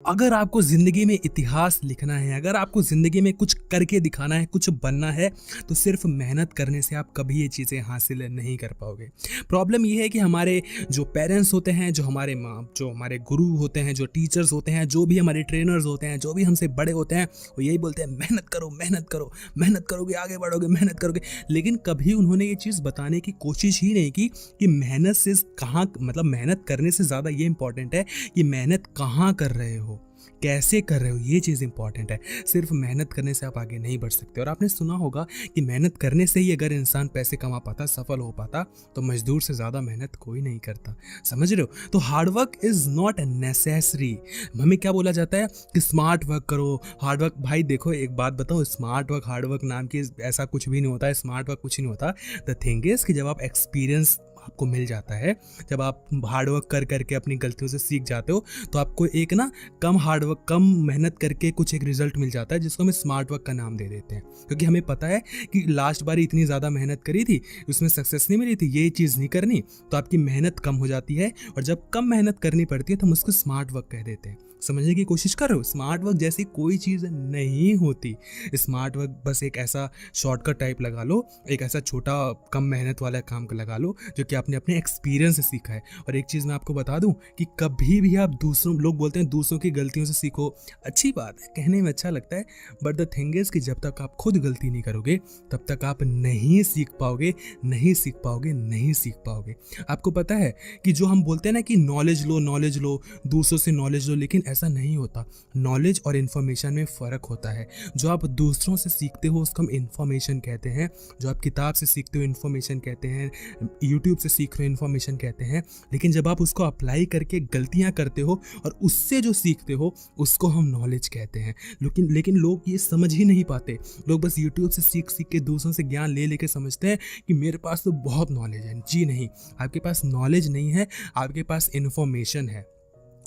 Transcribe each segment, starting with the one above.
अगर आपको ज़िंदगी में इतिहास लिखना है, अगर आपको ज़िंदगी में कुछ करके दिखाना है, कुछ बनना है, तो सिर्फ मेहनत करने से आप कभी ये चीज़ें हासिल नहीं कर पाओगे। प्रॉब्लम ये है कि हमारे जो पेरेंट्स होते हैं, जो हमारे गुरु होते हैं, जो टीचर्स होते हैं, जो भी हमारे ट्रेनर्स होते हैं, जो भी हमसे बड़े होते हैं, वो यही बोलते हैं मेहनत करो, मेहनत करो, मेहनत करोगे आगे बढ़ोगे, मेहनत करोगे। लेकिन कभी उन्होंने ये चीज़ बताने की कोशिश ही नहीं की कि मेहनत से कहाँ, मतलब मेहनत करने से ज़्यादा ये इंपॉर्टेंट है कि मेहनत कहाँ कर रहे हो, कैसे कर रहे हो, ये चीज़ इंपॉर्टेंट है। सिर्फ मेहनत करने से आप आगे नहीं बढ़ सकते। और आपने सुना होगा कि मेहनत करने से ही अगर इंसान पैसे कमा पाता, सफल हो पाता, तो मजदूर से ज़्यादा मेहनत कोई नहीं करता। समझ रहे हो? तो hard work is not necessary. हमें क्या बोला जाता है कि स्मार्ट वर्क करो, हार्ड वर्क। भाई देखो, एक बात बताओ, स्मार्ट वर्क हार्ड वर्क नाम की ऐसा कुछ भी नहीं होता है। स्मार्ट वर्क कुछ नहीं होता। द थिंग इज़ कि जब आप एक्सपीरियंस आपको मिल जाता है, जब आप हार्ड वर्क कर करके अपनी गलतियों से सीख जाते हो, तो आपको एक ना कम मेहनत करके कुछ एक रिजल्ट मिल जाता है, जिसको हम स्मार्ट वर्क का नाम दे देते हैं। क्योंकि हमें पता है कि लास्ट बार इतनी ज़्यादा मेहनत करी थी, उसमें सक्सेस नहीं मिली थी, ये चीज़ नहीं करनी, तो आपकी मेहनत कम हो जाती है। और जब कम मेहनत करनी पड़ती है तो हम उसको स्मार्ट वर्क कह देते हैं। समझने की कोशिश कर रहे हो? स्मार्ट वर्क जैसी कोई चीज़ नहीं होती। स्मार्ट वर्क बस एक ऐसा शॉर्टकट टाइप लगा लो, एक ऐसा छोटा कम मेहनत वाला काम को लगा लो जो कि आपने अपने एक्सपीरियंस से सीखा है। और एक चीज़ मैं आपको बता दूं कि कभी भी आप लोग बोलते हैं दूसरों की गलतियों से सीखो, अच्छी बात है, कहने में अच्छा लगता है, बट द थिंग इज कि जब तक आप खुद गलती नहीं करोगे तब तक आप नहीं सीख पाओगे, नहीं सीख पाओगे, नहीं सीख पाओगे। आपको पता है कि जो हम बोलते हैं ना कि नॉलेज लो, दूसरों से नॉलेज लो, लेकिन ऐसा नहीं होता। नॉलेज और इन्फॉर्मेशन में फ़र्क होता है। जो आप दूसरों से सीखते हो उसको हम इन्फॉर्मेशन कहते हैं, जो आप किताब से सीखते हो इन्फॉर्मेशन कहते हैं, यूट्यूब से सीख रहे हो इन्फॉर्मेशन कहते हैं। लेकिन जब आप उसको अप्लाई करके गलतियां करते हो और उससे जो सीखते हो उसको हम नॉलेज कहते हैं। लेकिन लोग ये समझ ही नहीं पाते। लोग बस यूट्यूब से सीख के दूसरों से ज्ञान ले लेके समझते हैं कि मेरे पास तो बहुत नॉलेज है। जी नहीं, आपके पास नॉलेज नहीं है, आपके पास इन्फॉर्मेशन है।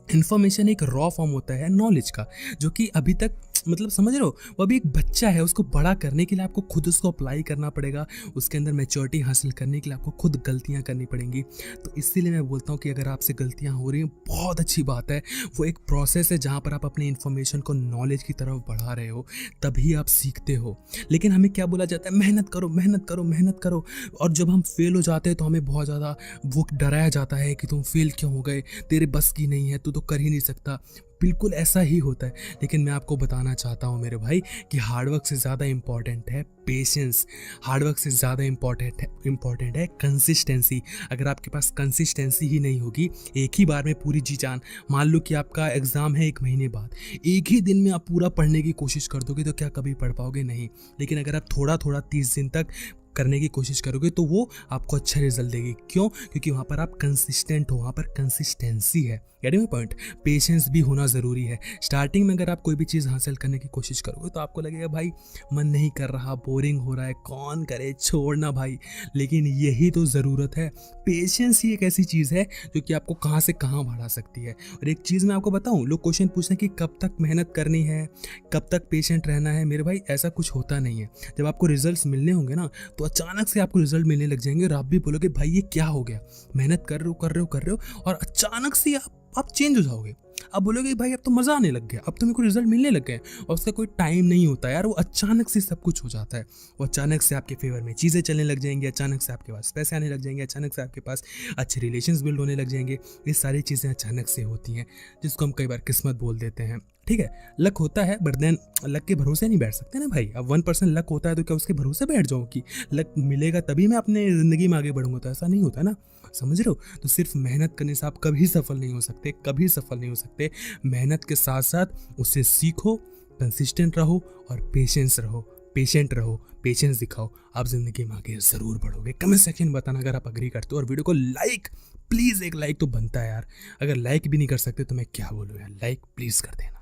इन्फॉर्मेशन एक रॉ फॉर्म होता है नॉलेज का, जो कि अभी तक, मतलब समझ रहे हो, वो अभी एक बच्चा है। उसको बड़ा करने के लिए आपको खुद उसको अप्लाई करना पड़ेगा, उसके अंदर मैच्योरिटी हासिल करने के लिए आपको खुद गलतियां करनी पड़ेंगी। तो इसीलिए मैं बोलता हूँ कि अगर आपसे गलतियां हो रही हैं, बहुत अच्छी बात है। वो एक प्रोसेस है जहाँ पर आप अपनी इन्फॉर्मेशन को नॉलेज की तरफ बढ़ा रहे हो, तभी आप सीखते हो। लेकिन हमें क्या बोला जाता है? मेहनत करो, मेहनत करो, मेहनत करो। और जब हम फेल हो जाते हैं तो हमें बहुत ज़्यादा वो डराया जाता है कि तुम फेल क्यों हो गए, तेरे बस की नहीं है, तू तो कर ही नहीं सकता। बिल्कुल ऐसा ही होता है। लेकिन मैं आपको बताना चाहता हूँ मेरे भाई कि हार्डवर्क से ज़्यादा इम्पॉर्टेंट है पेशेंस। हार्डवर्क से ज़्यादा इम्पॉर्टेंट है कंसिस्टेंसी। अगर आपके पास कंसिस्टेंसी ही नहीं होगी, एक ही बार में पूरी जी जान, मान लो कि आपका एग्ज़ाम है 1 महीने बाद, एक ही दिन में आप पूरा पढ़ने की कोशिश कर दोगे तो क्या कभी पढ़ पाओगे? नहीं। लेकिन अगर आप थोड़ा थोड़ा 30 दिन तक करने की कोशिश करोगे तो वो आपको अच्छा रिजल्ट देगी। क्यों? क्योंकि वहाँ पर आप कंसिस्टेंट हो, वहाँ पर कंसिस्टेंसी है। Getting my point? पेशेंस भी होना ज़रूरी है। स्टार्टिंग में अगर आप कोई भी चीज़ हासिल करने की कोशिश करोगे तो आपको लगेगा भाई मन नहीं कर रहा, बोरिंग हो रहा है, कौन करे, छोड़ना भाई। लेकिन यही तो ज़रूरत है। पेशेंस ही एक ऐसी चीज़ है जो कि आपको कहाँ से कहाँ बढ़ा सकती है। और एक चीज़ मैं आपको बताऊँ, लोग क्वेश्चन पूछते हैं कि कब तक मेहनत करनी है, कब तक पेशेंट रहना है। मेरे भाई ऐसा कुछ होता नहीं है। जब आपको रिजल्ट्स मिलने होंगे ना, तो अचानक से आपको रिजल्ट मिलने लग जाएंगे और आप भी बोलोगे भाई ये क्या हो गया, मेहनत कर रहे हो और अचानक से आप चेंज हो जाओगे। अब बोलोगे भाई अब तो मज़ा आने लग गया, अब तो मेरे को रिजल्ट मिलने लग गए। और उसका कोई टाइम नहीं होता यार, वो अचानक से सब कुछ हो जाता है। वो अचानक से आपके फेवर में चीज़ें चलने लग जाएंगी, अचानक से आपके पास पैसे आने लग जाएंगे, अचानक से आपके पास अच्छे रिलेशंस बिल्ड होने लग जाएंगे। ये सारी चीज़ें अचानक से होती हैं, जिसको हम कई बार किस्मत बोल देते हैं। ठीक है, लक होता है, बट देन लक के भरोसे नहीं बैठ सकते ना भाई। अब 1% लक होता है तो क्या उसके भरोसे बैठ जाऊँ कि लक मिलेगा तभी मैं अपने ज़िंदगी में आगे बढ़ूंगा? तो ऐसा नहीं होता ना, समझ रहे हो? तो सिर्फ मेहनत करने से आप कभी सफल नहीं हो सकते, कभी सफल नहीं हो सकते। मेहनत के साथ साथ उससे सीखो, कंसिस्टेंट रहो और पेशेंस रहो, पेशेंट रहो, पेशेंस दिखाओ, आप जिंदगी में आगे ज़रूर बढ़ोगे। कमेंट सेक्शन में बताना अगर आप अग्री करते हो। और वीडियो को लाइक, प्लीज़, एक लाइक तो बनता है यार। अगर लाइक भी नहीं कर सकते तो मैं क्या बोलूँ यार, लाइक प्लीज़ कर देना।